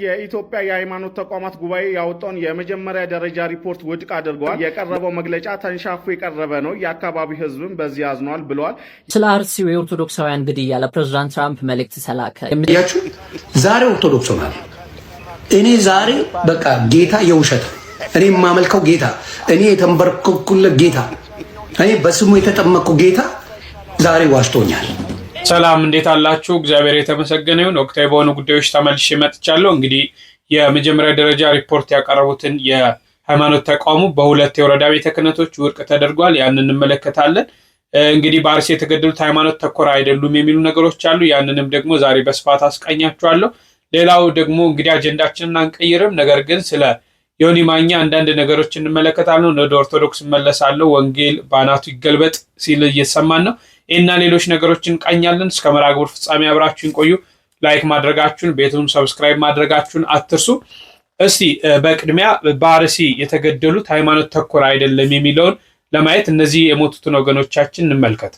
የኢትዮጵያ የሃይማኖት ተቋማት ጉባኤ ያወጣውን የመጀመሪያ ደረጃ ሪፖርት ውድቅ አድርጓል። የቀረበው መግለጫ ተንሻፎ የቀረበ ነው፣ የአካባቢ ህዝብም በዚህ ያዝኗል ብለዋል። ስለ አርሲው የኦርቶዶክሳውያን ግድያ ለፕሬዝዳንት ትራምፕ መልእክት ተላከ። ያችሁ ዛሬ ኦርቶዶክስ ሆናል። እኔ ዛሬ በቃ ጌታ የውሸት እኔ የማመልከው ጌታ እኔ የተንበረከኩለት ጌታ እኔ በስሙ የተጠመቅኩ ጌታ ዛሬ ዋሽቶኛል። ሰላም እንዴት አላችሁ? እግዚአብሔር የተመሰገነ ይሁን። ወቅታዊ በሆኑ ጉዳዮች ተመልሼ መጥቻለሁ። እንግዲህ የመጀመሪያ ደረጃ ሪፖርት ያቀረቡትን የሃይማኖት ተቋሙ በሁለት የወረዳ ቤተ ክህነቶች ውድቅ ተደርጓል። ያንን እንመለከታለን። እንግዲህ በአርሲ የተገደሉት ሃይማኖት ተኮር አይደሉም የሚሉ ነገሮች አሉ። ያንንም ደግሞ ዛሬ በስፋት አስቃኛችኋለሁ። ሌላው ደግሞ እንግዲህ አጀንዳችንን አንቀይርም፣ ነገር ግን ስለ ዮኒ ማኛ አንዳንድ ነገሮች እንመለከታለን። ወደ ኦርቶዶክስ መለሳለሁ፣ ወንጌል ባናቱ ይገልበጥ ሲል እየሰማን ነው። እና ሌሎች ነገሮችን እንቃኛለን። እስከ መርሃ ግብሩ ፍጻሜ አብራችሁን ቆዩ። ላይክ ማድረጋችሁን ቤቱን ሰብስክራይብ ማድረጋችሁን አትርሱ። እስቲ በቅድሚያ በአርሲ የተገደሉት ሃይማኖት ተኮር አይደለም የሚለውን ለማየት እነዚህ የሞቱትን ወገኖቻችን እንመልከት።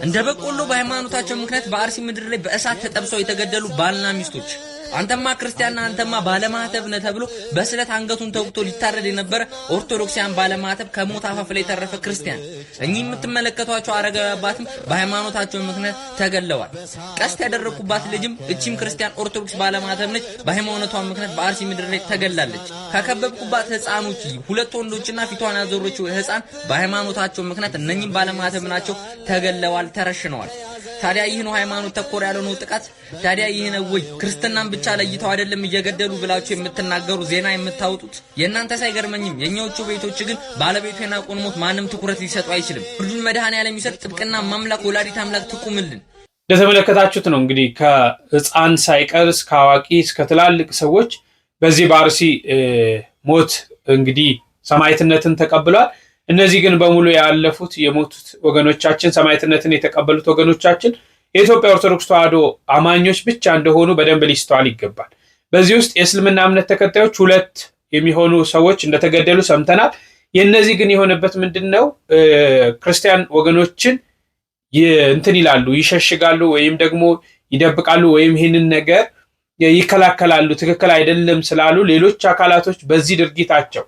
እንደ በቆሎ በሃይማኖታቸው ምክንያት በአርሲ ምድር ላይ በእሳት ተጠብሰው የተገደሉ ባልና ሚስቶች አንተማ ክርስቲያንና አንተማ ባለማህተብ ነህ ተብሎ በስለት አንገቱን ተወግቶ ሊታረድ የነበረ ኦርቶዶክሲያን ባለማህተብ ከሞት አፋፍ ላይ የተረፈ ክርስቲያን። እኚህ የምትመለከቷቸው አረጋዊ አባትም በሃይማኖታቸው ምክንያት ተገለዋል። ቀስት ያደረኩባት ልጅም እቺም ክርስቲያን ኦርቶዶክስ ባለማህተብ ነች። በሃይማኖቷ ምክንያት በአርሲ ምድር ላይ ተገላለች። ከከበብኩባት ህፃኖች ሁለት ወንዶችና ፊቷን ያዞረችው ህፃን በሃይማኖታቸው ምክንያት እነኚህም ባለማህተብ ናቸው ተገለዋል፣ ተረሽነዋል። ታዲያ ይህ ነው ሃይማኖት ተኮር ያልሆነው ጥቃት? ታዲያ ይህ ነው ወይ ክርስትናን ብቻ ለይተው አይደለም እየገደሉ ብላችሁ የምትናገሩ ዜና የምታወጡት? የእናንተ ሳይገርመኝም የኛዎቹ ቤቶች ግን ባለቤቱ የናቁን ሞት ማንም ትኩረት ሊሰጡ አይችልም። ፍርዱን መድኃኔዓለም ይሰጥ፣ ጥብቅና ማምላክ ወላዲት አምላክ ትቁምልን። እንደተመለከታችሁት ነው እንግዲህ ከህፃን ሳይቀር እስከ አዋቂ እስከ ትላልቅ ሰዎች በዚህ በአርሲ ሞት እንግዲህ ሰማዕትነትን ተቀብሏል። እነዚህ ግን በሙሉ ያለፉት የሞቱት ወገኖቻችን ሰማዕትነትን የተቀበሉት ወገኖቻችን የኢትዮጵያ ኦርቶዶክስ ተዋሕዶ አማኞች ብቻ እንደሆኑ በደንብ ሊስተዋል ይገባል። በዚህ ውስጥ የእስልምና እምነት ተከታዮች 2 የሚሆኑ ሰዎች እንደተገደሉ ሰምተናል። የእነዚህ ግን የሆነበት ምንድነው? ክርስቲያን ወገኖችን እንትን ይላሉ፣ ይሸሽጋሉ፣ ወይም ደግሞ ይደብቃሉ፣ ወይም ይህንን ነገር ይከላከላሉ። ትክክል አይደለም ስላሉ ሌሎች አካላቶች በዚህ ድርጊታቸው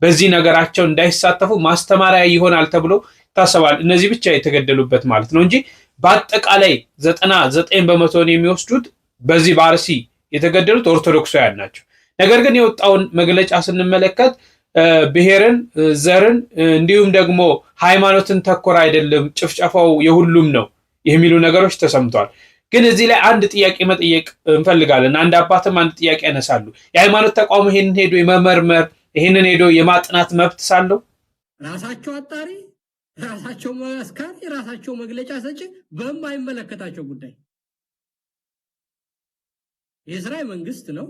በዚህ ነገራቸው እንዳይሳተፉ ማስተማሪያ ይሆናል ተብሎ ታሰባል። እነዚህ ብቻ የተገደሉበት ማለት ነው እንጂ በአጠቃላይ 99% የሚወስዱት በዚህ በአርሲ የተገደሉት ኦርቶዶክሳውያን ናቸው። ነገር ግን የወጣውን መግለጫ ስንመለከት ብሔርን፣ ዘርን እንዲሁም ደግሞ ሃይማኖትን ተኮር አይደለም፣ ጭፍጨፋው የሁሉም ነው የሚሉ ነገሮች ተሰምተዋል። ግን እዚህ ላይ አንድ ጥያቄ መጠየቅ እንፈልጋለን። አንድ አባትም አንድ ጥያቄ ያነሳሉ። የሃይማኖት ተቋሙ ይሄንን ሄዶ የመመርመር ይሄንን ሄዶ የማጥናት መብት ሳለው ራሳቸው አጣሪ፣ ራሳቸው መስካሪ፣ ራሳቸው መግለጫ ሰጪ በማይመለከታቸው ጉዳይ የእስራኤል መንግስት ነው።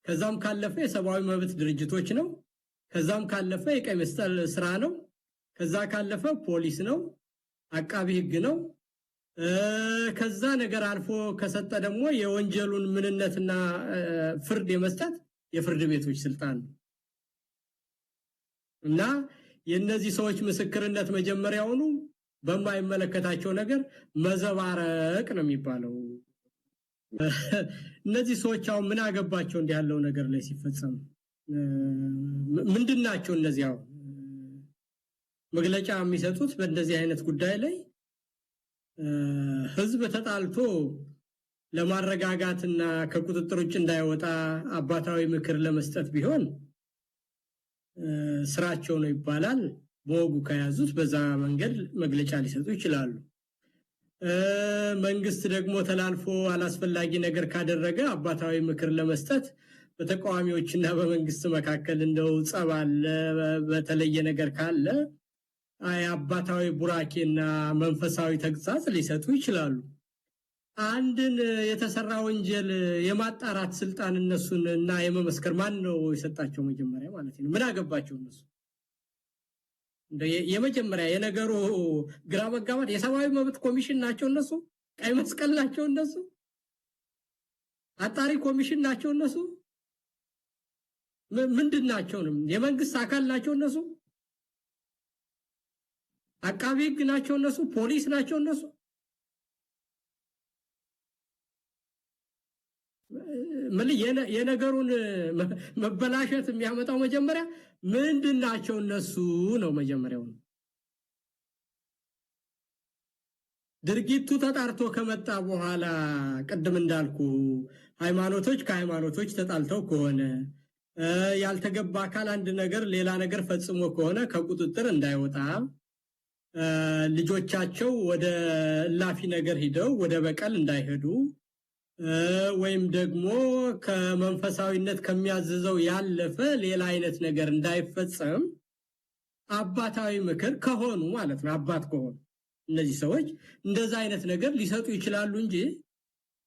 ከዛም ካለፈ የሰብአዊ መብት ድርጅቶች ነው። ከዛም ካለፈ የቀይ መስቀል ስራ ነው። ከዛ ካለፈ ፖሊስ ነው፣ አቃቢ ህግ ነው። ከዛ ነገር አልፎ ከሰጠ ደግሞ የወንጀሉን ምንነትና ፍርድ የመስጠት የፍርድ ቤቶች ስልጣን ነው። እና የነዚህ ሰዎች ምስክርነት መጀመሪያውኑ በማይመለከታቸው ነገር መዘባረቅ ነው የሚባለው። እነዚህ ሰዎች አሁን ምን አገባቸው እንዲህ ያለው ነገር ላይ ሲፈጸም? ምንድናቸው እነዚህ አሁን መግለጫ የሚሰጡት በእንደዚህ አይነት ጉዳይ ላይ? ህዝብ ተጣልቶ ለማረጋጋትና ከቁጥጥር ውጭ እንዳይወጣ አባታዊ ምክር ለመስጠት ቢሆን ስራቸው ነው ይባላል። በወጉ ከያዙት በዛ መንገድ መግለጫ ሊሰጡ ይችላሉ። መንግስት ደግሞ ተላልፎ አላስፈላጊ ነገር ካደረገ አባታዊ ምክር ለመስጠት በተቃዋሚዎችና በመንግስት መካከል እንደው ጸብ አለ፣ በተለየ ነገር ካለ አባታዊ ቡራኬና መንፈሳዊ ተግሳጽ ሊሰጡ ይችላሉ። አንድን የተሰራ ወንጀል የማጣራት ስልጣን እነሱን እና የመመስከር ማን ነው የሰጣቸው? መጀመሪያ ማለት ነው። ምን አገባቸው እነሱ? የመጀመሪያ የነገሩ ግራ መጋባት የሰብአዊ መብት ኮሚሽን ናቸው እነሱ፣ ቀይ መስቀል ናቸው እነሱ፣ አጣሪ ኮሚሽን ናቸው እነሱ፣ ምንድን ናቸው? የመንግስት አካል ናቸው እነሱ፣ አቃቢ ህግ ናቸው እነሱ፣ ፖሊስ ናቸው እነሱ። የነገሩን መበላሸት የሚያመጣው መጀመሪያ ምንድናቸው እነሱ ነው። መጀመሪያው ድርጊቱ ተጣርቶ ከመጣ በኋላ ቅድም እንዳልኩ ሃይማኖቶች ከሃይማኖቶች ተጣልተው ከሆነ ያልተገባ አካል አንድ ነገር ሌላ ነገር ፈጽሞ ከሆነ ከቁጥጥር እንዳይወጣ ልጆቻቸው ወደ እላፊ ነገር ሂደው ወደ በቀል እንዳይሄዱ ወይም ደግሞ ከመንፈሳዊነት ከሚያዝዘው ያለፈ ሌላ አይነት ነገር እንዳይፈጸም አባታዊ ምክር ከሆኑ ማለት ነው። አባት ከሆኑ እነዚህ ሰዎች እንደዛ አይነት ነገር ሊሰጡ ይችላሉ እንጂ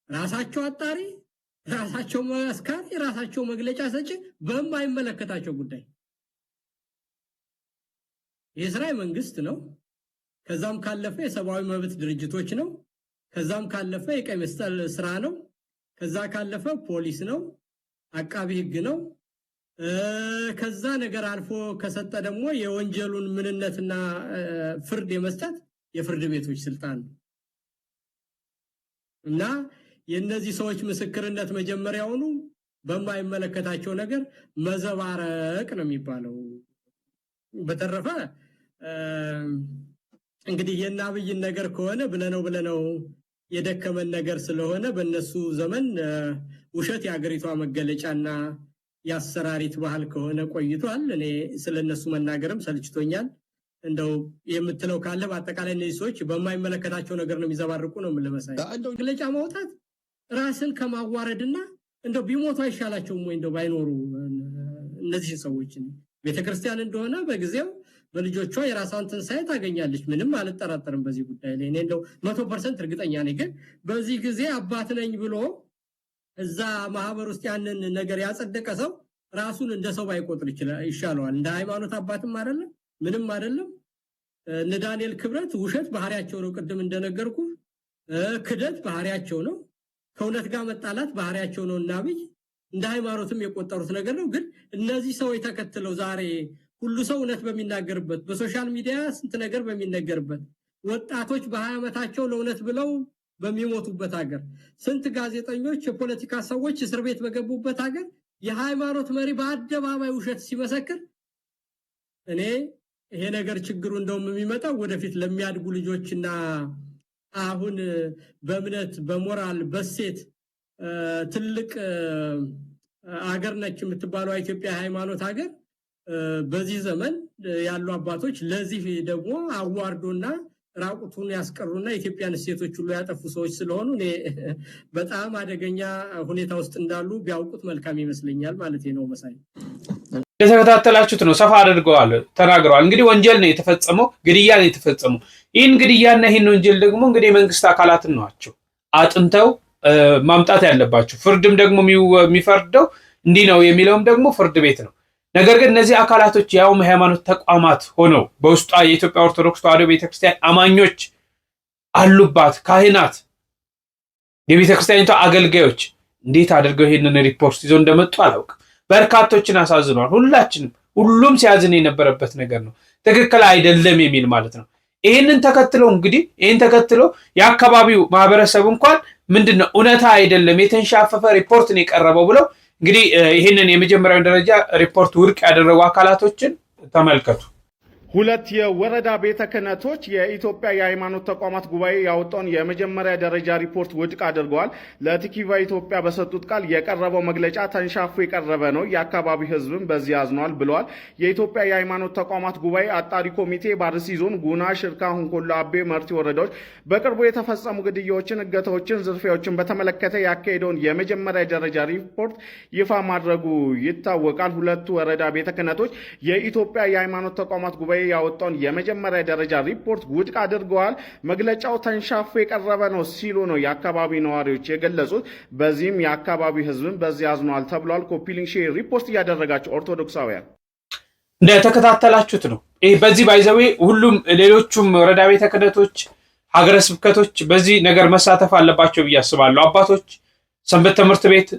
ራሳቸው አጣሪ፣ ራሳቸው መስካሪ፣ ራሳቸው መግለጫ ሰጪ በማይመለከታቸው ጉዳይ የእስራኤል መንግስት ነው። ከዛም ካለፈ የሰብአዊ መብት ድርጅቶች ነው። ከዛም ካለፈ የቀይ መስቀል ስራ ነው። ከዛ ካለፈ ፖሊስ ነው፣ አቃቢ ህግ ነው። ከዛ ነገር አልፎ ከሰጠ ደግሞ የወንጀሉን ምንነትና ፍርድ የመስጠት የፍርድ ቤቶች ስልጣን ነው እና የነዚህ ሰዎች ምስክርነት መጀመሪያውኑ በማይመለከታቸው ነገር መዘባረቅ ነው የሚባለው። በተረፈ እንግዲህ የናብይን ነገር ከሆነ ብለነው የደከመን ነገር ስለሆነ በእነሱ ዘመን ውሸት የአገሪቷ መገለጫና ያሰራሪት ባህል ከሆነ ቆይቷል። እኔ ስለነሱ መናገርም ሰልችቶኛል። እንደው የምትለው ካለ በአጠቃላይ እነዚህ ሰዎች በማይመለከታቸው ነገር ነው የሚዘባርቁ ነው የምልመሳይ። እንደው መግለጫ ማውጣት ራስን ከማዋረድና እንደው ቢሞቱ አይሻላቸውም ወይ? እንደው ባይኖሩ እነዚህ ሰዎች ቤተክርስቲያን እንደሆነ በጊዜው በልጆቿ የራሷን ትንሳኤ ታገኛለች። ምንም አልጠራጠርም በዚህ ጉዳይ ላይ። እኔ እንደው 100% እርግጠኛ ነኝ። ግን በዚህ ጊዜ አባት ነኝ ብሎ እዛ ማህበር ውስጥ ያንን ነገር ያጸደቀ ሰው ራሱን እንደ ሰው ባይቆጥር ይሻለዋል። እንደ ሃይማኖት አባትም አይደለም ምንም አይደለም። እነ ዳንኤል ክብረት ውሸት ባህሪያቸው ነው። ቅድም እንደነገርኩ ክደት ባህሪያቸው ነው። ከእውነት ጋር መጣላት ባህሪያቸው ነው። እና አብይ እንደ ሃይማኖትም የቆጠሩት ነገር ነው። ግን እነዚህ ሰዎች ተከትለው ዛሬ ሁሉ ሰው እውነት በሚናገርበት በሶሻል ሚዲያ ስንት ነገር በሚነገርበት ወጣቶች በ20 ዓመታቸው ለእውነት ብለው በሚሞቱበት ሀገር ስንት ጋዜጠኞች የፖለቲካ ሰዎች እስር ቤት በገቡበት ሀገር የሃይማኖት መሪ በአደባባይ ውሸት ሲመሰክር እኔ ይሄ ነገር ችግሩ እንደውም የሚመጣው ወደፊት ለሚያድጉ ልጆችና አሁን በእምነት በሞራል በሴት ትልቅ ሀገር ነች የምትባለው ኢትዮጵያ ሃይማኖት ሀገር በዚህ ዘመን ያሉ አባቶች ለዚህ ደግሞ አዋርዶና ራቁቱን ያስቀሩና ኢትዮጵያን ሴቶች ሁሉ ያጠፉ ሰዎች ስለሆኑ እኔ በጣም አደገኛ ሁኔታ ውስጥ እንዳሉ ቢያውቁት መልካም ይመስለኛል ማለት ነው። መሳይ የተከታተላችሁት ነው። ሰፋ አድርገዋል ተናግረዋል። እንግዲህ ወንጀል ነው የተፈጸመው፣ ግድያ ነው የተፈጸመው። ይህን ግድያና ይህን ወንጀል ደግሞ እንግዲህ የመንግስት አካላት ናቸው አጥንተው ማምጣት ያለባቸው። ፍርድም ደግሞ የሚፈርደው እንዲህ ነው የሚለውም ደግሞ ፍርድ ቤት ነው። ነገር ግን እነዚህ አካላቶች ያው ሃይማኖት ተቋማት ሆነው በውስጧ የኢትዮጵያ ኦርቶዶክስ ተዋሕዶ ቤተክርስቲያን አማኞች አሉባት፣ ካህናት፣ የቤተክርስቲያኒቷ አገልጋዮች እንዴት አድርገው ይሄንን ሪፖርት ይዘው እንደመጡ አላውቅም። በርካቶችን አሳዝኗል። ሁሉም ሲያዝን የነበረበት ነገር ነው። ትክክል አይደለም የሚል ማለት ነው። ይህንን ተከትሎ የአካባቢው ማህበረሰብ እንኳን ምንድነው እውነታ አይደለም የተንሻፈፈ ሪፖርት ነው የቀረበው ብለው እንግዲህ ይህንን የመጀመሪያውን ደረጃ ሪፖርት ውድቅ ያደረጉ አካላቶችን ተመልከቱ። ሁለት የወረዳ ቤተ ክህነቶች የኢትዮጵያ የሃይማኖት ተቋማት ጉባኤ ያወጣውን የመጀመሪያ ደረጃ ሪፖርት ውድቅ አድርገዋል። ለቲኪቫ ኢትዮጵያ በሰጡት ቃል የቀረበው መግለጫ ተንሻፎ የቀረበ ነው፣ የአካባቢ ሕዝብም በዚህ ያዝኗል ብለዋል። የኢትዮጵያ የሃይማኖት ተቋማት ጉባኤ አጣሪ ኮሚቴ በአርሲ ዞን ጉና፣ ሽርካ፣ ሁንኮሎ፣ አቤ፣ መርቲ ወረዳዎች በቅርቡ የተፈጸሙ ግድያዎችን፣ እገታዎችን፣ ዝርፊያዎችን በተመለከተ ያካሄደውን የመጀመሪያ ደረጃ ሪፖርት ይፋ ማድረጉ ይታወቃል። ሁለቱ ወረዳ ቤተ ክህነቶች የኢትዮጵያ የሃይማኖት ተቋማት ጉባኤ ያወጣውን የመጀመሪያ ደረጃ ሪፖርት ውድቅ አድርገዋል። መግለጫው ተንሻፎ የቀረበ ነው ሲሉ ነው የአካባቢ ነዋሪዎች የገለጹት። በዚህም የአካባቢ ህዝብን በዚህ ያዝኗል ተብሏል። ኮፒሊንግ ሼር ሪፖስት እያደረጋቸው ኦርቶዶክሳውያን እንደተከታተላችሁት ነው። በዚህ ባይዘዌ ሁሉም ሌሎቹም ወረዳ ቤተ ክህነቶች፣ ሀገረ ስብከቶች በዚህ ነገር መሳተፍ አለባቸው ብዬ አስባለሁ። አባቶች፣ ሰንበት ትምህርት ቤት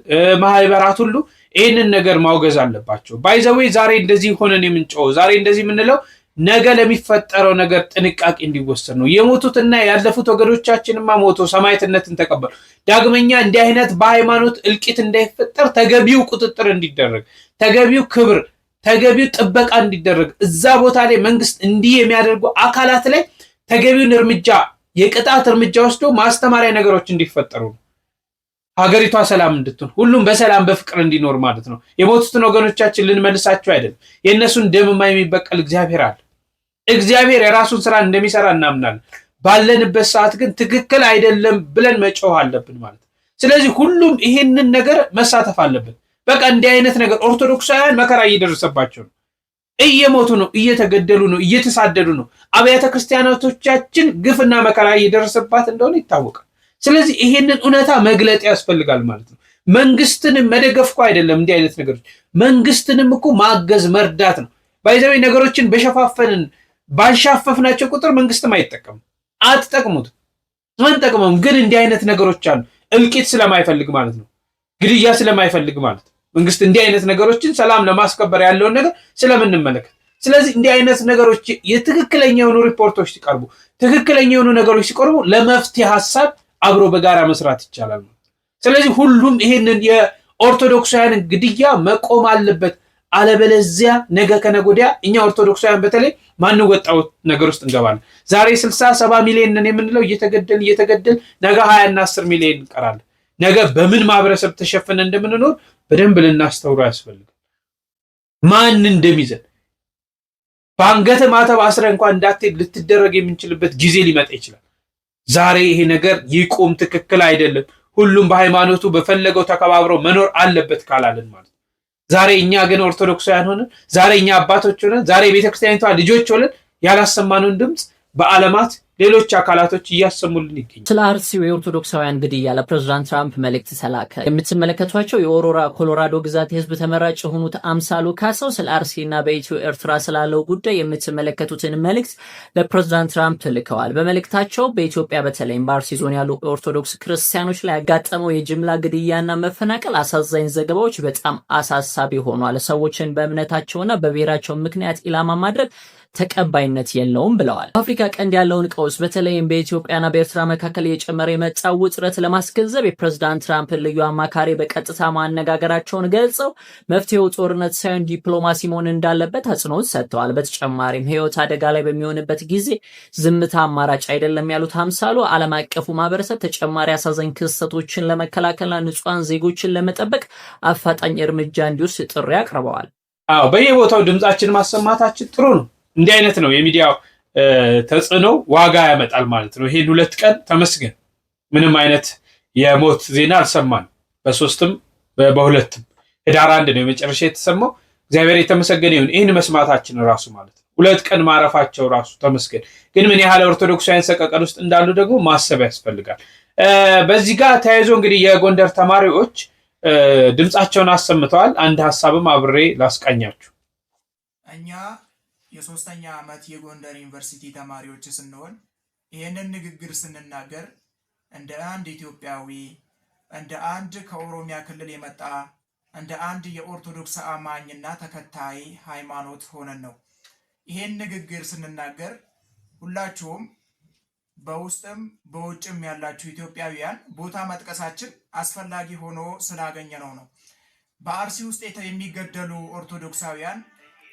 ማህበራት ሁሉ ይህንን ነገር ማውገዝ አለባቸው። ባይዘዌ ዛሬ እንደዚህ ሆነን የምንጮው ዛሬ እንደዚህ የምንለው ነገ ለሚፈጠረው ነገር ጥንቃቄ እንዲወሰድ ነው። የሞቱትና ያለፉት ወገኖቻችንማ ሞቶ ሰማዕትነትን ተቀበሉ። ዳግመኛ እንዲህ አይነት በሃይማኖት እልቂት እንዳይፈጠር ተገቢው ቁጥጥር እንዲደረግ፣ ተገቢው ክብር፣ ተገቢው ጥበቃ እንዲደረግ እዛ ቦታ ላይ መንግስት እንዲህ የሚያደርጉ አካላት ላይ ተገቢውን እርምጃ የቅጣት እርምጃ ወስዶ ማስተማሪያ ነገሮች እንዲፈጠሩ ነው። ሀገሪቷ ሰላም እንድትሆን ሁሉም በሰላም በፍቅር እንዲኖር ማለት ነው። የሞቱትን ወገኖቻችን ልንመልሳቸው አይደለም። የእነሱን ደምማ የሚበቀል እግዚአብሔር አለ። እግዚአብሔር የራሱን ስራ እንደሚሰራ እናምናለን። ባለንበት ሰዓት ግን ትክክል አይደለም ብለን መጮህ አለብን ማለት ነው። ስለዚህ ሁሉም ይሄንን ነገር መሳተፍ አለብን። በቃ እንዲህ አይነት ነገር ኦርቶዶክሳውያን መከራ እየደረሰባቸው ነው፣ እየሞቱ ነው፣ እየተገደሉ ነው፣ እየተሳደዱ ነው። አብያተ ክርስቲያናቶቻችን ግፍና መከራ እየደረሰባት እንደሆነ ይታወቃል። ስለዚህ ይሄንን እውነታ መግለጥ ያስፈልጋል ማለት ነው። መንግስትንም መደገፍ እኮ አይደለም እንዲህ አይነት ነገሮች፣ መንግስትንም እኮ ማገዝ መርዳት ነው። ባይዘው ነገሮችን በሸፋፈንን ባንሻፈፍናቸው ቁጥር መንግስትም አይጠቀምም፣ አትጠቅሙትም፣ አንጠቅመም። ግን እንዲህ አይነት ነገሮች አሉ፣ እልቂት ስለማይፈልግ ማለት ነው፣ ግድያ ስለማይፈልግ ማለት ነው። መንግስት እንዲህ አይነት ነገሮችን ሰላም ለማስከበር ያለውን ነገር ስለምንመለከት፣ ስለዚህ እንዲህ አይነት ነገሮች የትክክለኛ የሆኑ ሪፖርቶች ሲቀርቡ፣ ትክክለኛ የሆኑ ነገሮች ሲቀርቡ ለመፍትሄ ሀሳብ አብሮ በጋራ መስራት ይቻላል። ስለዚህ ሁሉም ይሄንን የኦርቶዶክሳውያን ግድያ መቆም አለበት። አለበለዚያ ነገ ከነገ ወዲያ እኛ ኦርቶዶክሳውያን በተለይ ማንወጣው ነገር ውስጥ እንገባለን። ዛሬ 60-70 ሚሊዮን ነን የምንለው እየተገደል ነገ 20 እና 10 ሚሊዮን እንቀራለን። ነገ በምን ማህበረሰብ ተሸፈነ እንደምንኖር በደንብ ልናስተውሉ ያስፈልጋል። ማን እንደሚዘን በአንገተ ማተብ አስረ እንኳን እንዳትሄድ ልትደረግ የምንችልበት ጊዜ ሊመጣ ይችላል። ዛሬ ይሄ ነገር ይቁም፣ ትክክል አይደለም፣ ሁሉም በሃይማኖቱ በፈለገው ተከባብሮ መኖር አለበት ካላልን ማለት ነው። ዛሬ እኛ ግን ኦርቶዶክሳውያን ሆነን፣ ዛሬ እኛ አባቶች ሆነን፣ ዛሬ ቤተክርስቲያኒቷ ልጆች ሆነን ያላሰማነውን ድምፅ በዓለማት ሌሎች አካላቶች እያሰሙልን ይገኛል። ስለ አርሲው የኦርቶዶክሳውያን ግድያ ለፕሬዝዳንት ትራምፕ መልእክት ተላከ። የምትመለከቷቸው የኦሮራ ኮሎራዶ ግዛት የህዝብ ተመራጭ የሆኑት አምሳሉ ካሳው ስለ አርሲና በኢትዮ ኤርትራ ስላለው ጉዳይ የምትመለከቱትን መልእክት ለፕሬዝዳንት ትራምፕ ልከዋል። በመልእክታቸው በኢትዮጵያ በተለይም በአርሲ ዞን ያሉ ኦርቶዶክስ ክርስቲያኖች ላይ ያጋጠመው የጅምላ ግድያና መፈናቀል አሳዛኝ ዘገባዎች በጣም አሳሳቢ ሆኗል። ሰዎችን በእምነታቸውና በብሔራቸው ምክንያት ኢላማ ማድረግ ተቀባይነት የለውም ብለዋል። በአፍሪካ ቀንድ ያለውን ቀውስ በተለይም በኢትዮጵያና በኤርትራ መካከል የጨመረ የመጣው ውጥረት ለማስገንዘብ የፕሬዝዳንት ትራምፕ ልዩ አማካሪ በቀጥታ ማነጋገራቸውን ገልጸው መፍትሄው ጦርነት ሳይሆን ዲፕሎማሲ መሆን እንዳለበት አጽንኦት ሰጥተዋል። በተጨማሪም ህይወት አደጋ ላይ በሚሆንበት ጊዜ ዝምታ አማራጭ አይደለም ያሉት አምሳሉ ዓለም አቀፉ ማህበረሰብ ተጨማሪ አሳዛኝ ክስተቶችን ለመከላከልና ንጹሃን ዜጎችን ለመጠበቅ አፋጣኝ እርምጃ እንዲወስድ ጥሪ አቅርበዋል። በየቦታው ድምጻችን ማሰማታችን ጥሩ ነው። እንዲህ አይነት ነው የሚዲያው ተጽዕኖ ዋጋ ያመጣል ማለት ነው። ይሄን 2 ቀን ተመስገን ምንም አይነት የሞት ዜና አልሰማን። በ3ም በ2ም ህዳር 1 ነው የመጨረሻ የተሰማው። እግዚአብሔር የተመሰገነ ይሁን። ይህን መስማታችን ራሱ ማለት ነው 2 ቀን ማረፋቸው ራሱ ተመስገን። ግን ምን ያህል ኦርቶዶክሳውያን ሰቀቀን ውስጥ እንዳሉ ደግሞ ማሰብ ያስፈልጋል። በዚህ ጋር ተያይዞ እንግዲህ የጎንደር ተማሪዎች ድምጻቸውን አሰምተዋል። አንድ ሐሳብም አብሬ ላስቃኛችሁ። እኛ የ3ኛ ዓመት የጎንደር ዩኒቨርሲቲ ተማሪዎች ስንሆን ይህንን ንግግር ስንናገር እንደ አንድ ኢትዮጵያዊ፣ እንደ አንድ ከኦሮሚያ ክልል የመጣ እንደ አንድ የኦርቶዶክስ አማኝና ተከታይ ሃይማኖት ሆነን ነው። ይህን ንግግር ስንናገር ሁላችሁም በውስጥም በውጭም ያላችሁ ኢትዮጵያውያን ቦታ መጥቀሳችን አስፈላጊ ሆኖ ስላገኘነው ነው። በአርሲ ውስጥ የሚገደሉ ኦርቶዶክሳውያን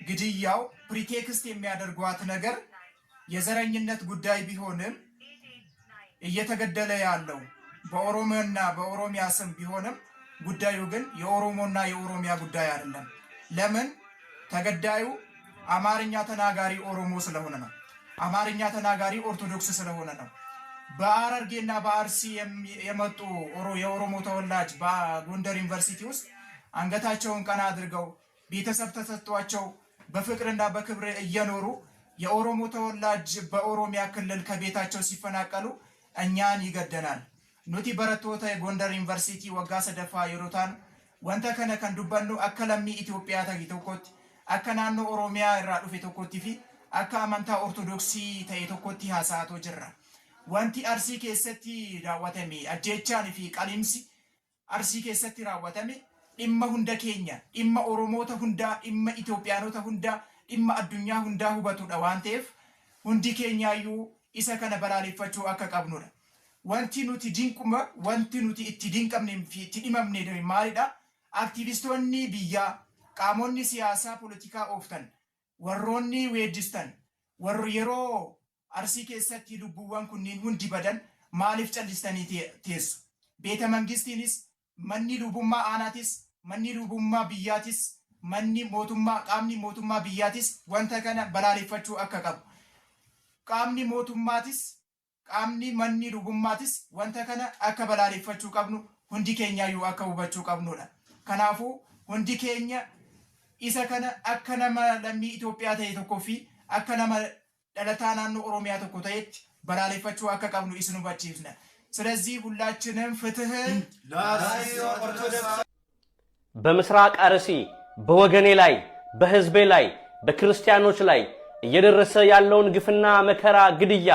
ግድያው ፕሪቴክስት የሚያደርጓት ነገር የዘረኝነት ጉዳይ ቢሆንም እየተገደለ ያለው በኦሮሞና በኦሮሚያ ስም ቢሆንም ጉዳዩ ግን የኦሮሞና የኦሮሚያ ጉዳይ አይደለም። ለምን? ተገዳዩ አማርኛ ተናጋሪ ኦሮሞ ስለሆነ ነው። አማርኛ ተናጋሪ ኦርቶዶክስ ስለሆነ ነው። በሐረርጌና በአርሲ የመጡ የኦሮሞ ተወላጅ በጎንደር ዩኒቨርሲቲ ውስጥ አንገታቸውን ቀና አድርገው ቤተሰብ ተሰጥቷቸው በፍቅርና በክብር እየኖሩ የኦሮሞ ተወላጅ በኦሮሚያ ክልል ከቤታቸው ሲፈናቀሉ እኛን ይገደናል። ኑቲ በረቶታ የጎንደር ዩኒቨርሲቲ ወጋ ሰደፋ የሮታን ወንተ ከነ ከንዱበኑ አከለሚ ኢትዮጵያ ተጊቶኮት አከናኖ ኦሮሚያ ኢራ ዱፌ ቶኮቲ ፊ አካ አመንታ ኦርቶዶክሲ ተይ ቶኮቲ ሀሳቶ ጅራ ወንቲ አርሲ ኬሰቲ ራወተሚ አጀቻን ፊ ቀሊምሲ አርሲ ኬሰቲ ራወተሚ dhimma hunda keenya dhimma oromoota hundaa dhimma Itoophiyaanota hundaa dhimma addunyaa hundaa hubatudha waan ta'eef hundi keenyaayyuu isa kana balaaleffachuu akka qabnudha. Wanti nuti dinquma wanti nuti itti dinqamne fi itti dhimamne maalidha? Aktivistoonni biyyaa, qaamonni siyaasaa politikaa ooftan, warroonni weeddistan, warri yeroo Arsii keessatti lubbuuwwan kunniin hundi badan maaliif callistanii teessu? Beeta mangistiinis, manni lubummaa aanaatis, manni lubummaa biyyaatis, manni mootummaa qaamni mootummaa biyyaatis wanta kana balaaleffachuu akka qabu. Qaamni mootummaatis, qaamni manni lubummaatis wanta kana akka balaaleffachuu qabnu hundi keenyaayyuu akka hubachuu qabnudha. Kanaafuu hundi keenya isa kana akka nama lammii Itoophiyaa ta'e tokkoo fi akka nama dhalataa naannoo Oromiyaa tokko ta'etti balaaleffachuu akka qabnu isin hubachiifna. ስለዚህ ሁላችንም ፍትህ ለአርሲ ኦርቶዶክስ በምስራቅ አርሲ በወገኔ ላይ በህዝቤ ላይ በክርስቲያኖች ላይ እየደረሰ ያለውን ግፍና መከራ ግድያ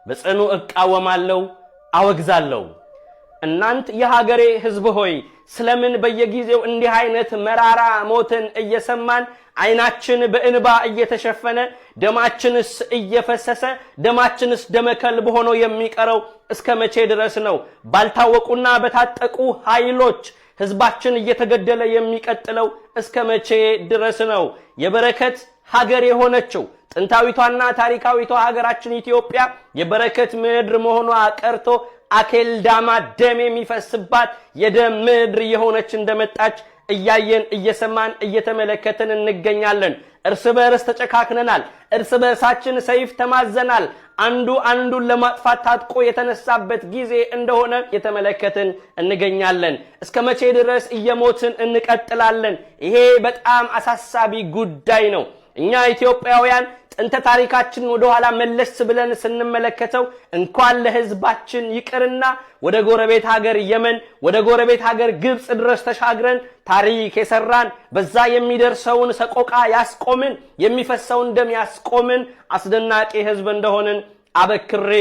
በጽኑ እቃወማለሁ አወግዛለሁ። እናንት የሀገሬ ህዝብ ሆይ ስለምን በየጊዜው እንዲህ አይነት መራራ ሞትን እየሰማን አይናችን በእንባ እየተሸፈነ ደማችንስ እየፈሰሰ ደማችንስ ደመከልብ ሆኖ የሚቀረው እስከ መቼ ድረስ ነው? ባልታወቁና በታጠቁ ኃይሎች ህዝባችን እየተገደለ የሚቀጥለው እስከ መቼ ድረስ ነው? የበረከት ሀገር የሆነችው ጥንታዊቷና ታሪካዊቷ ሀገራችን ኢትዮጵያ የበረከት ምድር መሆኗ ቀርቶ አኬልዳማ ደም የሚፈስባት የደም ምድር የሆነች እንደመጣች እያየን እየሰማን እየተመለከትን እንገኛለን። እርስ በርስ ተጨካክነናል። እርስ በርሳችን ሰይፍ ተማዘናል። አንዱ አንዱን ለማጥፋት ታጥቆ የተነሳበት ጊዜ እንደሆነ እየተመለከትን እንገኛለን። እስከ መቼ ድረስ እየሞትን እንቀጥላለን? ይሄ በጣም አሳሳቢ ጉዳይ ነው። እኛ ኢትዮጵያውያን ጥንተ ታሪካችን ወደ ኋላ መለስ ብለን ስንመለከተው እንኳን ለህዝባችን ይቅርና ወደ ጎረቤት ሀገር የመን ወደ ጎረቤት ሀገር ግብጽ ድረስ ተሻግረን ታሪክ የሰራን በዛ የሚደርሰውን ሰቆቃ ያስቆምን የሚፈሰውን ደም ያስቆምን አስደናቂ ህዝብ እንደሆነን አበክሬ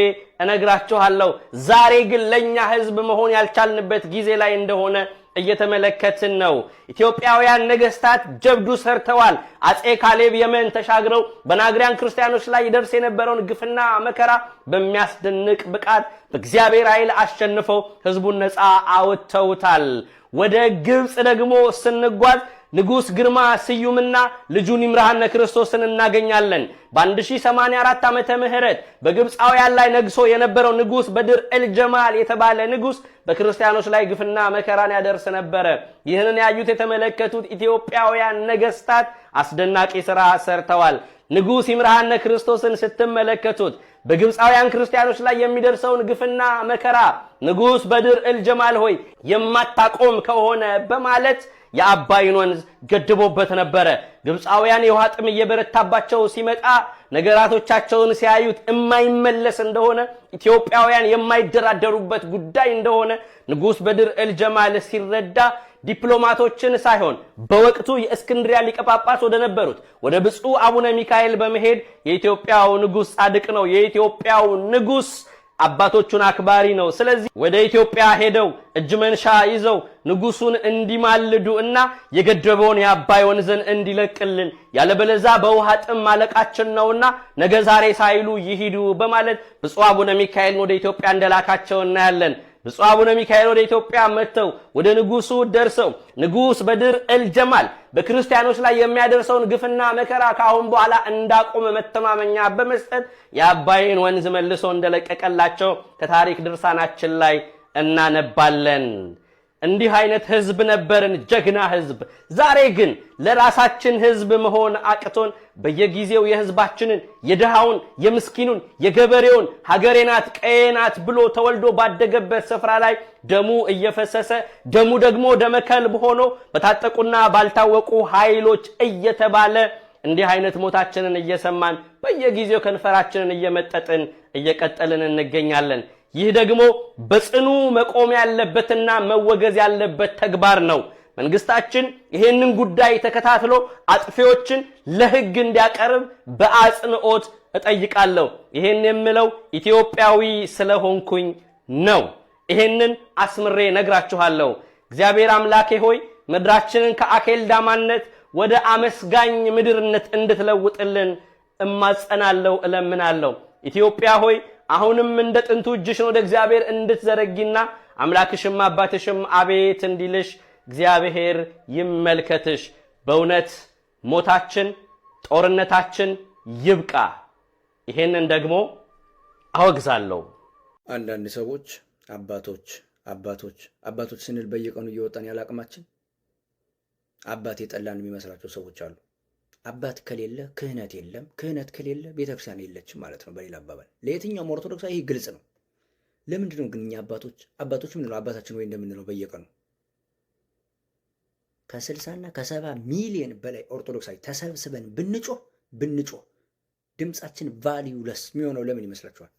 እነግራችኋለሁ። ዛሬ ግን ለኛ ህዝብ መሆን ያልቻልንበት ጊዜ ላይ እንደሆነ እየተመለከትን ነው። ኢትዮጵያውያን ነገስታት ጀብዱ ሰርተዋል። አጼ ካሌብ የመን ተሻግረው በናግሪያን ክርስቲያኖች ላይ ይደርስ የነበረውን ግፍና መከራ በሚያስደንቅ ብቃት በእግዚአብሔር ኃይል አሸንፈው ህዝቡን ነፃ አወጥተውታል። ወደ ግብጽ ደግሞ ስንጓዝ ንጉስ ግርማ ስዩምና ልጁን ይምርሃነ ክርስቶስን እናገኛለን። በ1084 ዓመተ ምህረት በግብጻውያን ላይ ነግሶ የነበረው ንጉስ በድር ኤልጀማል የተባለ ንጉስ በክርስቲያኖች ላይ ግፍና መከራን ያደርስ ነበር። ይህንን ያዩት የተመለከቱት ኢትዮጵያውያን ነገስታት አስደናቂ ሥራ ሰርተዋል። ንጉስ ይምርሃነ ክርስቶስን ስትመለከቱት በግብጻውያን ክርስቲያኖች ላይ የሚደርሰውን ግፍና መከራ ንጉስ በድር ኤልጀማል ሆይ የማታቆም ከሆነ በማለት የአባይን ወንዝ ገድቦበት ነበር። ግብጻውያን የውሃ ጥም እየበረታባቸው ሲመጣ ነገራቶቻቸውን ሲያዩት የማይመለስ እንደሆነ ኢትዮጵያውያን የማይደራደሩበት ጉዳይ እንደሆነ ንጉስ በድር ኤልጀማል ሲረዳ ዲፕሎማቶችን ሳይሆን በወቅቱ የእስክንድሪያ ሊቀ ጳጳስ ወደ ነበሩት ወደ ብፁዕ አቡነ ሚካኤል በመሄድ የኢትዮጵያው ንጉስ ጻድቅ ነው፣ የኢትዮጵያው ንጉስ አባቶቹን አክባሪ ነው፣ ስለዚህ ወደ ኢትዮጵያ ሄደው እጅ መንሻ ይዘው ንጉሱን እንዲማልዱ እና የገደበውን የአባይ ወንዝን እንዲለቅልን ያለበለዛ በውሃ ጥም ማለቃችን ነውና ነገ ዛሬ ሳይሉ ይሂዱ በማለት ብፁዕ አቡነ ሚካኤል ወደ ኢትዮጵያ እንደላካቸው እናያለን። ብፁዕ አቡነ ሚካኤል ወደ ኢትዮጵያ መጥተው ወደ ንጉሱ ደርሰው ንጉስ በድር ኤልጀማል በክርስቲያኖች ላይ የሚያደርሰውን ግፍና መከራ ካሁን በኋላ እንዳቆመ መተማመኛ በመስጠት የአባይን ወንዝ መልሶ እንደለቀቀላቸው ከታሪክ ድርሳናችን ላይ እናነባለን። እንዲህ አይነት ህዝብ ነበርን፣ ጀግና ህዝብ። ዛሬ ግን ለራሳችን ህዝብ መሆን አቅቶን በየጊዜው የህዝባችንን የደሃውን የምስኪኑን የገበሬውን ሀገሬናት ቀየናት ብሎ ተወልዶ ባደገበት ስፍራ ላይ ደሙ እየፈሰሰ ደሙ ደግሞ ደመከልብ ሆኖ በታጠቁና ባልታወቁ ኃይሎች እየተባለ እንዲህ አይነት ሞታችንን እየሰማን በየጊዜው ከንፈራችንን እየመጠጥን እየቀጠልን እንገኛለን። ይህ ደግሞ በጽኑ መቆም ያለበትና መወገዝ ያለበት ተግባር ነው። መንግስታችን ይሄንን ጉዳይ ተከታትሎ አጥፊዎችን ለህግ እንዲያቀርብ በአጽንኦት እጠይቃለሁ። ይሄን የምለው ኢትዮጵያዊ ስለሆንኩኝ ነው። ይሄንን አስምሬ ነግራችኋለሁ። እግዚአብሔር አምላኬ ሆይ ምድራችንን ከአኬልዳማነት ወደ አመስጋኝ ምድርነት እንድትለውጥልን እማጸናለሁ፣ እለምናለሁ። ኢትዮጵያ ሆይ አሁንም እንደ ጥንቱ እጅሽን ወደ እግዚአብሔር እንድትዘረጊና አምላክሽም አባትሽም አቤት እንዲልሽ እግዚአብሔር ይመልከትሽ። በእውነት ሞታችን ጦርነታችን ይብቃ። ይሄንን ደግሞ አወግዛለሁ። አንዳንድ ሰዎች አባቶች ስንል በየቀኑ እየወጣን ያላቅማችን አባት የጠላን የሚመስላቸው ሰዎች አሉ። አባት ከሌለ ክህነት የለም፣ ክህነት ከሌለ ቤተክርስቲያን የለችም ማለት ነው። በሌላ አባባል ለየትኛውም ኦርቶዶክስ ይህ ግልጽ ነው። ለምንድን ነው ግን እኛ አባቶች ምንድነው አባታችን ወይ እንደምንለው በየቀኑ ከ60 እና ከ70 ሚሊዮን በላይ ኦርቶዶክሳዊ ተሰብስበን ብንጮህ ድምጻችን ቫልዩለስ የሚሆነው ለምን ይመስላችኋል?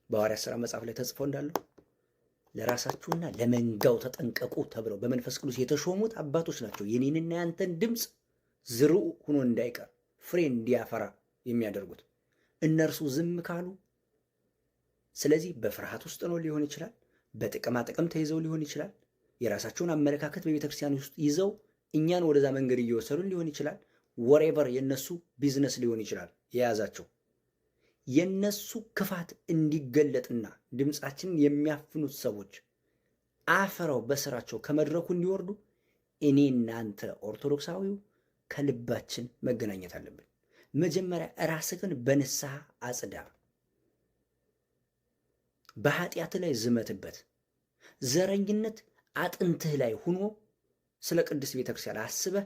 በሐዋርያት ሥራ መጽሐፍ ላይ ተጽፎ እንዳለው ለራሳችሁና ለመንጋው ተጠንቀቁ ተብለው በመንፈስ ቅዱስ የተሾሙት አባቶች ናቸው የኔንና ያንተን ድምፅ ዝርኡ ሆኖ እንዳይቀር ፍሬ እንዲያፈራ የሚያደርጉት። እነርሱ ዝም ካሉ ስለዚህ በፍርሃት ውስጥ ነው ሊሆን ይችላል፣ በጥቅማ ጥቅም ተይዘው ሊሆን ይችላል፣ የራሳቸውን አመለካከት በቤተክርስቲያን ውስጥ ይዘው እኛን ወደዛ መንገድ እየወሰዱን ሊሆን ይችላል። ወሬቨር የነሱ ቢዝነስ ሊሆን ይችላል የያዛቸው። የነሱ ክፋት እንዲገለጥና ድምፃችንን የሚያፍኑት ሰዎች አፈረው በስራቸው ከመድረኩ እንዲወርዱ እኔ እናንተ ኦርቶዶክሳዊው ከልባችን መገናኘት አለብን። መጀመሪያ ራስህን በንስሐ አጽዳ። በኃጢአት ላይ ዝመትበት። ዘረኝነት አጥንትህ ላይ ሆኖ ስለ ቅድስት ቤተክርስቲያን አስበህ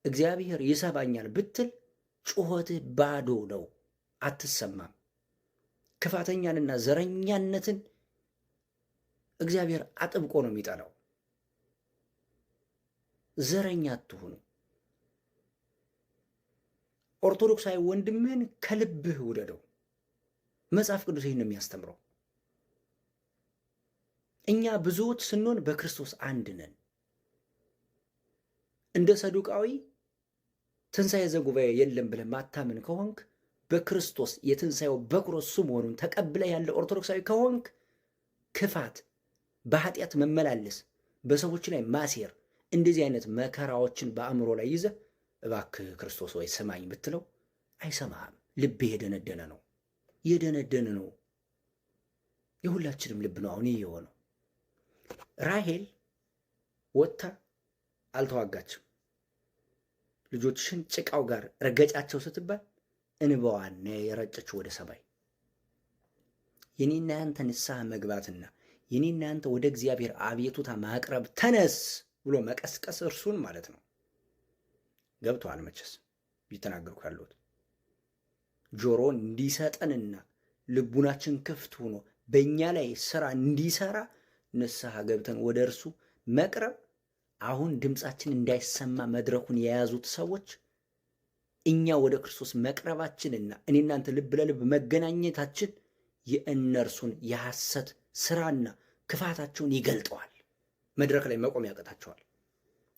እግዚአብሔር ይሰማኛል ብትል ጩኸትህ ባዶ ነው፣ አትሰማም። ክፋተኛንና ዘረኛነትን እግዚአብሔር አጥብቆ ነው የሚጠላው። ዘረኛ አትሁኑ። ኦርቶዶክሳዊ ወንድምህን ከልብህ ውደደው። መጽሐፍ ቅዱስ ይህን ነው የሚያስተምረው። እኛ ብዙዎች ስንሆን በክርስቶስ አንድ ነን። እንደ ሰዱቃዊ ትንሣኤ ዘጉባኤ የለም ብለህ ማታምን ከሆንክ በክርስቶስ የትንሣኤው በኩር እሱ መሆኑን ተቀብለህ ያለ ኦርቶዶክሳዊ ከሆንክ ክፋት፣ በኃጢአት መመላለስ፣ በሰዎች ላይ ማሴር፣ እንደዚህ አይነት መከራዎችን በአእምሮ ላይ ይዘህ እባክህ ክርስቶስ ወይ ስማኝ ብትለው አይሰማህም። ልብህ የደነደነ ነው። የሁላችንም ልብ ነው አሁን ይህ የሆነው። ራሄል ወጥታ አልተዋጋችም። ልጆችሽን ጭቃው ጋር ረገጫቸው ስትባል እንባዋን የረጨችው ወደ ሰማይ። የኔና ያንተ ንስሐ መግባትና የኔና ያንተ ወደ እግዚአብሔር አቤቱታ ማቅረብ ተነስ ብሎ መቀስቀስ እርሱን ማለት ነው። ገብቶሃል መቼስ እየተናገርኩ ያለሁት ጆሮ እንዲሰጠንና ልቡናችን ክፍት ሆኖ በእኛ ላይ ስራ እንዲሰራ ንስሐ ገብተን ወደ እርሱ መቅረብ። አሁን ድምፃችን እንዳይሰማ መድረኩን የያዙት ሰዎች እኛ ወደ ክርስቶስ መቅረባችንና እኔ እናንተ ልብ ለልብ መገናኘታችን የእነርሱን የሐሰት ስራና ክፋታቸውን ይገልጠዋል። መድረክ ላይ መቆም ያቀታቸዋል።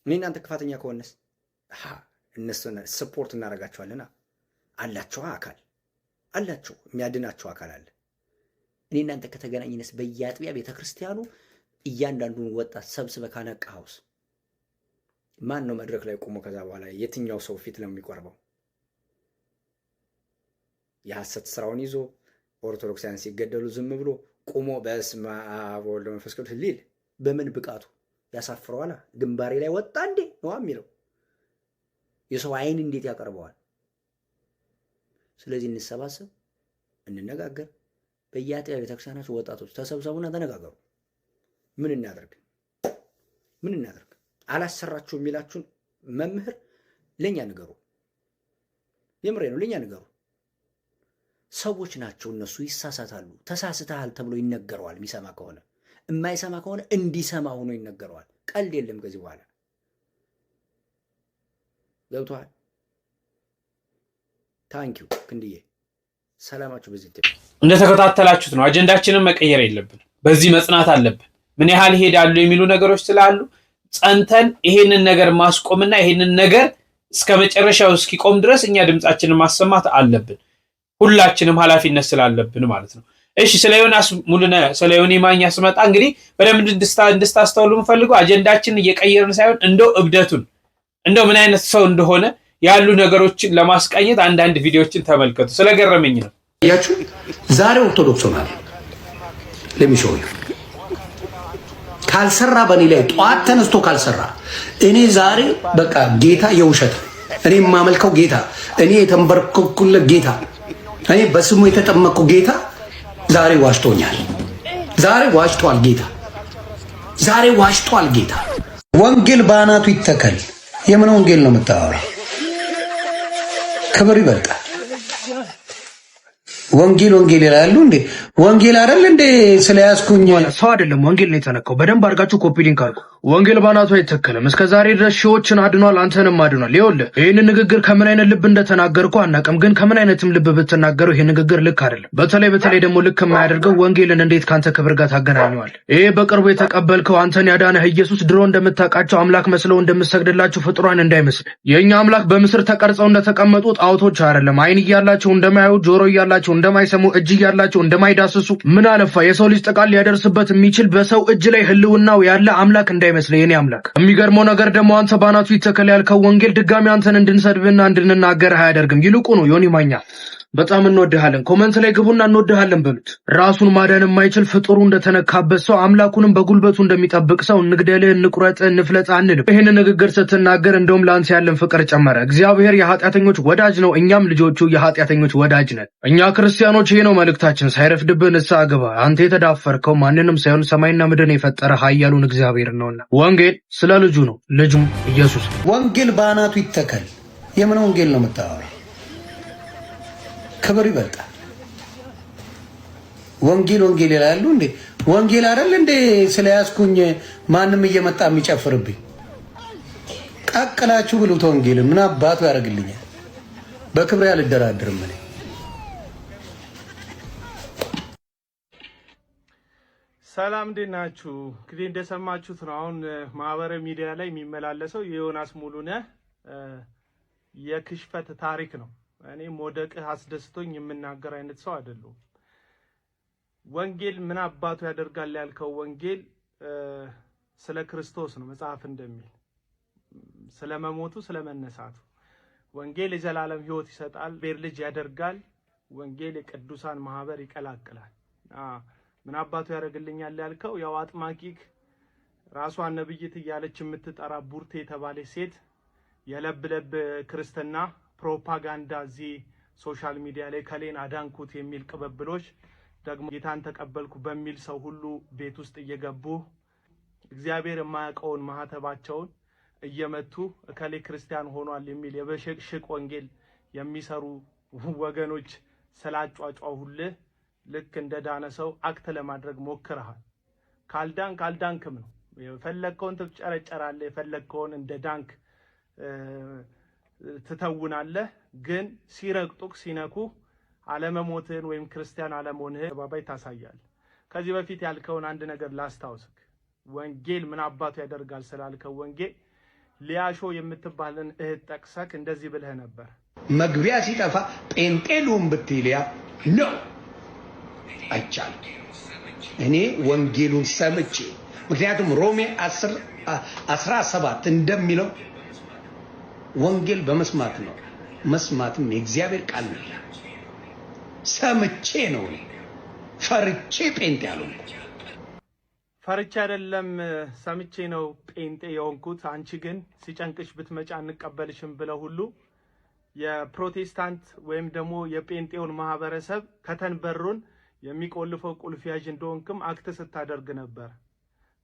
እኔ እናንተ ክፋተኛ ከሆነስ እነሱን ስፖርት እናደርጋቸዋለና አላቸው አካል አላቸው፣ የሚያድናቸው አካል አለ። እኔ እናንተ ከተገናኝነስ በየአጥቢያ ቤተክርስቲያኑ እያንዳንዱን ወጣት ሰብስበ ካነቃኸውስ ማን ነው መድረክ ላይ ቆሞ ከዛ በኋላ የትኛው ሰው ፊት ነው የሚቆርበው? የሐሰት ስራውን ይዞ ኦርቶዶክሳውያን ሲገደሉ ዝም ብሎ ቆሞ በስመ አብ ወወልድ ወመንፈስ ቅዱስ ሊል በምን ብቃቱ ያሳፍረዋል? ግንባሬ ላይ ወጣ እንዴ ነው የሚለው። የሰው አይን እንዴት ያቀርበዋል? ስለዚህ እንሰባሰብ፣ እንነጋገር። በየአጥቢያ ቤተክርስቲያናችሁ ወጣቶች ተሰብሰቡና ተነጋገሩ። ምን እናደርግ? አላሰራችሁ የሚላችሁን መምህር ለኛ ንገሩ። የምሬ ነው፣ ለኛ ንገሩ። ሰዎች ናቸው እነሱ፣ ይሳሳታሉ። ተሳስተሃል ተብሎ ይነገረዋል። የሚሰማ ከሆነ የማይሰማ ከሆነ እንዲሰማ ሆኖ ይነገረዋል። ቀልድ የለም ከዚህ በኋላ ገብቶሃል? ታንኪዩ ክንድዬ፣ ሰላማችሁ በዚህ እንደተከታተላችሁት ነው። አጀንዳችንን መቀየር የለብን፣ በዚህ መጽናት አለብን። ምን ያህል ይሄዳሉ የሚሉ ነገሮች ስላሉ ጸንተን ይሄንን ነገር ማስቆምና ይሄንን ነገር እስከ መጨረሻው እስኪቆም ድረስ እኛ ድምጻችንን ማሰማት አለብን። ሁላችንም ኃላፊነት ስላለብን ማለት ነው። እሺ፣ ስለ ዮናስ ሙሉነህ ስለ ዮኒ ማኛ ስመጣ እንግዲህ በደንብ እንድታስተውሉ የምፈልገው አጀንዳችንን እየቀየርን ሳይሆን እንደው እብደቱን እንደው ምን አይነት ሰው እንደሆነ ያሉ ነገሮችን ለማስቃኘት አንዳንድ ቪዲዮዎችን ተመልከቱ። ስለገረመኝ ነው። ያችሁ ዛሬ ኦርቶዶክስ ሆናል ለሚሾው ካልሰራ በኔ ላይ ጧት ተነስቶ ካልሰራ እኔ ዛሬ በቃ ጌታ የውሸት እኔ የማመልከው ጌታ እኔ የተንበረከኩለት ጌታ እኔ በስሙ የተጠመቅኩ ጌታ ዛሬ ዋሽቶኛል። ዛሬ ዋሽቷል ጌታ። ዛሬ ዋሽቷል ጌታ። ወንጌል ባናቱ ይተከል። የምን ወንጌል ነው የምታወራው? ክብር ይበልጣል። ወንጌል ይላሉ እንዴ? ወንጌል አይደል እንዴ? ስለያዝኩኝ ሰው አይደለም ወንጌል ነው የተነካው። በደንብ አድርጋችሁ ኮፒ ሊንክ አድርጉ። ወንጌል ባናቱ አይተከልም። እስከዛሬ ድረስ ሺዎችን አድኗል፣ አንተንም አድኗል። ይኸውልህ ይህን ንግግር ከምን አይነት ልብ እንደተናገርኩ አናውቅም፣ ግን ከምን አይነትም ልብ ብትናገረው ይሄ ንግግር ልክ አይደለም። በተለይ ደግሞ ልክ የማያደርገው ወንጌልን እንዴት ካንተ ክብር ጋር ታገናኘዋል? ይሄ በቅርቡ የተቀበልከው አንተን ያዳነህ ኢየሱስ ድሮ እንደምታውቃቸው አምላክ መስለው እንደምትሰግድላቸው ፍጡራን እንዳይመስል። የእኛ አምላክ በምስር ተቀርጸው እንደተቀመጡ ጣዖቶች አይደለም። አይን እያላቸው እንደማያዩ፣ ጆሮ እያላቸው እንደማይሰሙ፣ እጅ እያላቸው እንደማይዳስሱ፣ ምን አለፋ የሰው ልጅ ጥቃት ሊያደርስበት የሚችል በሰው እጅ ላይ ህልውናው ያለ አምላክ እንዳይመስል የኔ አምላክ። የሚገርመው ነገር ደግሞ አንተ ባናቱ ይተከል ያልከው ወንጌል ድጋሚ አንተን እንድንሰድብና እንድንናገርህ አያደርግም። ይልቁ ነው ዮኒ ማኛ በጣም እንወድሃለን። ኮመንት ላይ ግቡና እንወድሃለን በሉት። ራሱን ማዳን የማይችል ፍጡሩ እንደተነካበት ሰው አምላኩንም በጉልበቱ እንደሚጠብቅ ሰው እንግደልህ፣ እንቁረጥ፣ እንፍለጥ አንልም። ይህን ንግግር ስትናገር እንደውም ለአንተ ያለን ፍቅር ጨመረ። እግዚአብሔር የኃጢአተኞች ወዳጅ ነው፣ እኛም ልጆቹ የኃጢአተኞች ወዳጅ ነን። እኛ ክርስቲያኖች ይሄ ነው መልእክታችን። ሳይረፍድብህ ንስሐ ግባ። አንተ የተዳፈርከው ማንንም ሳይሆን ሰማይና ምድርን የፈጠረ ኃያሉን እግዚአብሔር ነውና። ወንጌል ስለ ልጁ ነው፣ ልጁም ኢየሱስ ነው። ወንጌል ባናቱ ይተከል። የምን ወንጌል ነው የምታወራው? ክብር ይበልጣል። ወንጌል ይላሉ እንዴ? ወንጌል አይደል እንዴ? ስለያዝኩኝ ማንም እየመጣ የሚጨፍርብኝ ቀቅላችሁ ብሉት። ወንጌል ምን አባቱ ያደርግልኛል? በክብሬ አልደራደርም እኔ። ሰላም እንዴት ናችሁ? እንግዲህ እንደሰማችሁት ነው አሁን ማህበራዊ ሚዲያ ላይ የሚመላለሰው የዮናስ ሙሉነህ የክሽፈት ታሪክ ነው። እኔ መውደቅህ አስደስቶኝ የምናገር አይነት ሰው አይደለሁም። ወንጌል ምን አባቱ ያደርጋል ያልከው ወንጌል ስለ ክርስቶስ ነው። መጽሐፍ እንደሚል ስለ መሞቱ ስለ መነሳቱ። ወንጌል የዘላለም ሕይወት ይሰጣል፣ ቤር ልጅ ያደርጋል። ወንጌል የቅዱሳን ማህበር ይቀላቅላል። ምን አባቱ ያደርግልኛል ያልከው ያው አጥማቂክ ራሷን ነብይት እያለች የምትጠራ ቡርቴ የተባለች ሴት የለብለብ ክርስትና ፕሮፓጋንዳ እዚህ ሶሻል ሚዲያ ላይ ከሌን አዳንኩት የሚል ቅበብሎች ደግሞ ጌታን ተቀበልኩ በሚል ሰው ሁሉ ቤት ውስጥ እየገቡ እግዚአብሔር የማያውቀውን ማህተባቸውን እየመቱ እከሌ ክርስቲያን ሆኗል የሚል የበሽቅሽቅ ወንጌል የሚሰሩ ወገኖች ስላጫጫሁልህ ልክ እንደ ዳነ ሰው አክት ለማድረግ ሞክረሃል። ካልዳንክም ነው የፈለግከውን ትጨረጨራለህ፣ የፈለግከውን እንደ ዳንክ ትተውናለህ። ግን ሲረግጡክ ሲነኩ አለመሞትህን ወይም ክርስቲያን አለመሆንህን ባባይ ታሳያለህ። ከዚህ በፊት ያልከውን አንድ ነገር ላስታውስክ። ወንጌል ምን አባቱ ያደርጋል ስላልከው ወንጌል ሊያሾ የምትባልን እህት ጠቅሰክ እንደዚህ ብለህ ነበር። መግቢያ ሲጠፋ ጴንጤሉን ብትይልያ ነው አይቻልም። እኔ ወንጌሉን ሰምቼ ምክንያቱም ሮሜ 10:17 እንደሚለው ወንጌል በመስማት ነው፣ መስማትም የእግዚአብሔር ቃል ነው። ሰምቼ ነው ፈርቼ ጴንጤ ያልሆንኩት። ፈርቼ አይደለም ሰምቼ ነው ጴንጤ የሆንኩት። አንቺ ግን ሲጨንቅሽ ብትመጪ አንቀበልሽም ብለው ሁሉ የፕሮቴስታንት ወይም ደግሞ የጴንጤውን ማህበረሰብ ከተንበሩን የሚቆልፈው ቁልፍ ያዥ እንደሆንክም አክት ስታደርግ ነበር።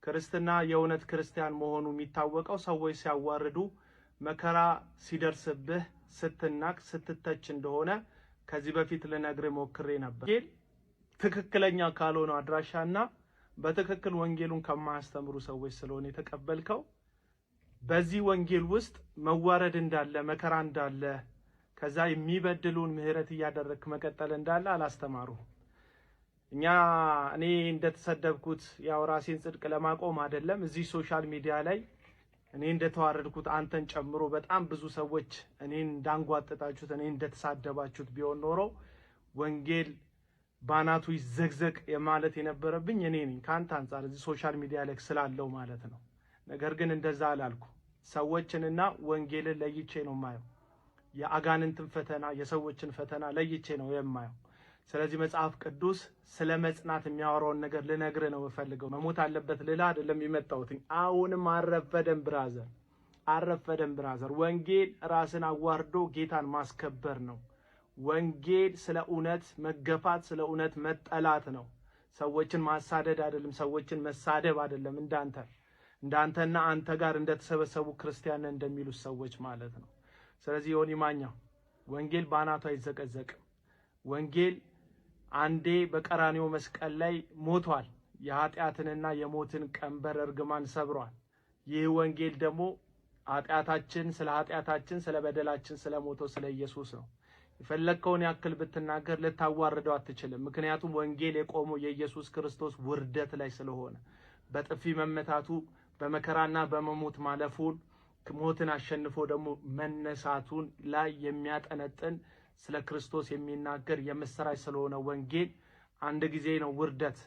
ክርስትና የእውነት ክርስቲያን መሆኑ የሚታወቀው ሰዎች ሲያዋርዱ መከራ ሲደርስብህ ስትናቅ ስትተች እንደሆነ ከዚህ በፊት ልነግርህ ሞክሬ ነበር። ትክክለኛ ካልሆነ አድራሻና በትክክል ወንጌሉን ከማያስተምሩ ሰዎች ስለሆነ የተቀበልከው በዚህ ወንጌል ውስጥ መዋረድ እንዳለ መከራ እንዳለ ከዛ የሚበድሉን ምህረት እያደረክ መቀጠል እንዳለ አላስተማሩ። እኔ እንደተሰደብኩት ያው ራሴን ጽድቅ ለማቆም አይደለም እዚህ ሶሻል ሚዲያ ላይ እኔ እንደተዋረድኩት አንተን ጨምሮ በጣም ብዙ ሰዎች እኔን እንዳንጓጠጣችሁት እኔ እንደተሳደባችሁት ቢሆን ኖሮ ወንጌል ባናቱ ይዘግዘቅ የማለት የነበረብኝ እኔ ነኝ ካንተ አንፃር እዚህ ሶሻል ሚዲያ ላይ ስላለው ማለት ነው። ነገር ግን እንደዛ አላልኩ። ሰዎችንና ወንጌልን ለይቼ ነው የማየው። የአጋንንትን ፈተና የሰዎችን ፈተና ለይቼ ነው የማየው። ስለዚህ መጽሐፍ ቅዱስ ስለ መጽናት የሚያወራውን ነገር ልነግርህ ነው የምፈልገው። መሞት አለበት ልልህ አይደለም የመጣሁት። አሁንም አረፈደም ብራዘር። ወንጌል ራስን አዋርዶ ጌታን ማስከበር ነው። ወንጌል ስለ እውነት መገፋት፣ ስለ እውነት መጠላት ነው። ሰዎችን ማሳደድ አይደለም፣ ሰዎችን መሳደብ አይደለም። እንዳንተና አንተ ጋር እንደተሰበሰቡ ክርስቲያን እንደሚሉት ሰዎች ማለት ነው። ስለዚህ ዮኒ ማኛ ወንጌል ባናቱ አይዘቀዘቅም። ወንጌል አንዴ በቀራንዮ መስቀል ላይ ሞቷል። የኃጢአትንና የሞትን ቀንበር እርግማን ሰብሯል። ይህ ወንጌል ደግሞ ስለ ኃጢአታችን ስለ በደላችን ስለ ሞተው ስለ ኢየሱስ ነው። የፈለከውን ያክል ብትናገር ልታዋርደው አትችልም። ምክንያቱም ወንጌል የቆመው የኢየሱስ ክርስቶስ ውርደት ላይ ስለሆነ በጥፊ መመታቱ በመከራና በመሞት ማለፉን ሞትን አሸንፎ ደግሞ መነሳቱን ላይ የሚያጠነጥን ስለ ክርስቶስ የሚናገር የምስራች ስለሆነ ወንጌል አንድ ጊዜ ነው ውርደት።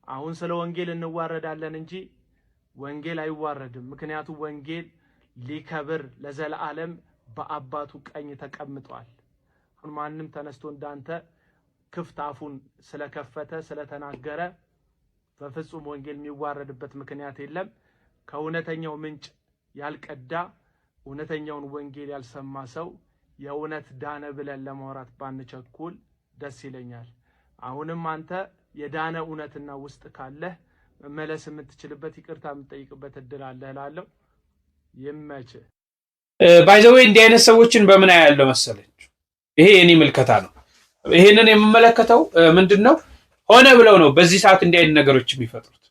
አሁን ስለ ወንጌል እንዋረዳለን እንጂ ወንጌል አይዋረድም። ምክንያቱም ወንጌል ሊከብር ለዘላለም በአባቱ ቀኝ ተቀምጧል። አሁን ማንም ተነስቶ እንዳንተ ክፍት አፉን ስለከፈተ ስለተናገረ በፍጹም ወንጌል የሚዋረድበት ምክንያት የለም። ከእውነተኛው ምንጭ ያልቀዳ እውነተኛውን ወንጌል ያልሰማ ሰው የእውነት ዳነ ብለን ለማውራት ባንቸኩል ደስ ይለኛል። አሁንም አንተ የዳነ እውነትና ውስጥ ካለህ መመለስ የምትችልበት ይቅርታ የምትጠይቅበት እድል አለ እላለሁ። ይመች ባይዘዌ እንዲህ አይነት ሰዎችን በምን ያያለው መሰለች? ይሄ የኔ ምልከታ ነው። ይሄንን የምመለከተው ምንድነው ሆነ ብለው ነው በዚህ ሰዓት እንዲህ አይነት ነገሮች የሚፈጥሩት።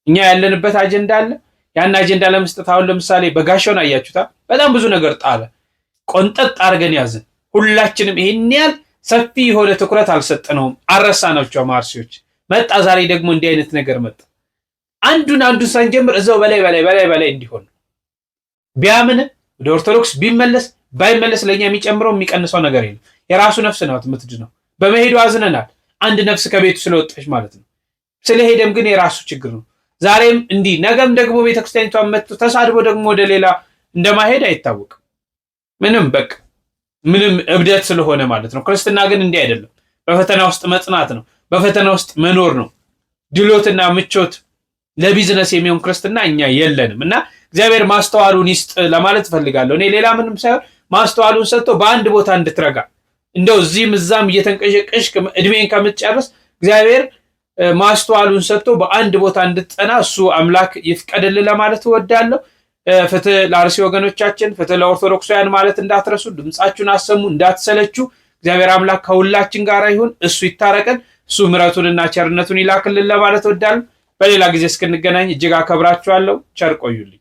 እኛ ያለንበት አጀንዳ አለ። ያን አጀንዳ ለመስጠት አሁን ለምሳሌ በጋሻውን አያችሁታ፣ በጣም ብዙ ነገር ጣለ። ቆንጠጥ አድርገን ያዝን። ሁላችንም ይሄን ያህል ሰፊ የሆነ ትኩረት አልሰጠነውም፣ አረሳናቸው። ማርሲዎች መጣ። ዛሬ ደግሞ እንዲህ አይነት ነገር መጣ። አንዱን ሳንጀምር እዛው በላይ እንዲሆን ቢያምን ወደ ኦርቶዶክስ ቢመለስ ባይመለስ ለኛ የሚጨምረው የሚቀንሰው ነገር የለም። የራሱ ነፍስ ነው የምትድነው። በመሄዱ አዝነናል። አንድ ነፍስ ከቤቱ ስለወጣች ማለት ነው። ስለሄደም ግን የራሱ ችግር ነው። ዛሬም እንዲህ ነገም ደግሞ ቤተክርስቲያኒቷን መጥቶ ተሳድቦ ደግሞ ወደ ሌላ እንደማሄድ አይታወቅም። ምንም እብደት ስለሆነ ማለት ነው። ክርስትና ግን እንዲህ አይደለም። በፈተና ውስጥ መጽናት ነው። በፈተና ውስጥ መኖር ነው። ድሎትና ምቾት ለቢዝነስ የሚሆን ክርስትና እኛ የለንም እና እግዚአብሔር ማስተዋሉን ይስጥ ለማለት ፈልጋለሁ። እኔ ሌላ ምንም ሳይሆን ማስተዋሉን ሰጥቶ በአንድ ቦታ እንድትረጋ እንደው እዚህም እዛም እየተንቀሸቀሽ እድሜን ከምትጨርስ እግዚአብሔር ማስተዋሉን ሰጥቶ በአንድ ቦታ እንድትጸና እሱ አምላክ ይፍቀድልን ለማለት እወዳለሁ። ፍትህ ለአርሲ ወገኖቻችን፣ ፍትህ ለኦርቶዶክሳውያን ማለት እንዳትረሱ። ድምጻችሁን አሰሙ፣ እንዳትሰለቹ። እግዚአብሔር አምላክ ከሁላችን ጋር ይሁን። እሱ ይታረቀን፣ እሱ ምሕረቱንና ቸርነቱን ይላክልን ለማለት እወዳለሁ። በሌላ ጊዜ እስክንገናኝ እጅግ አከብራችኋለሁ። ቸር ቆዩልኝ።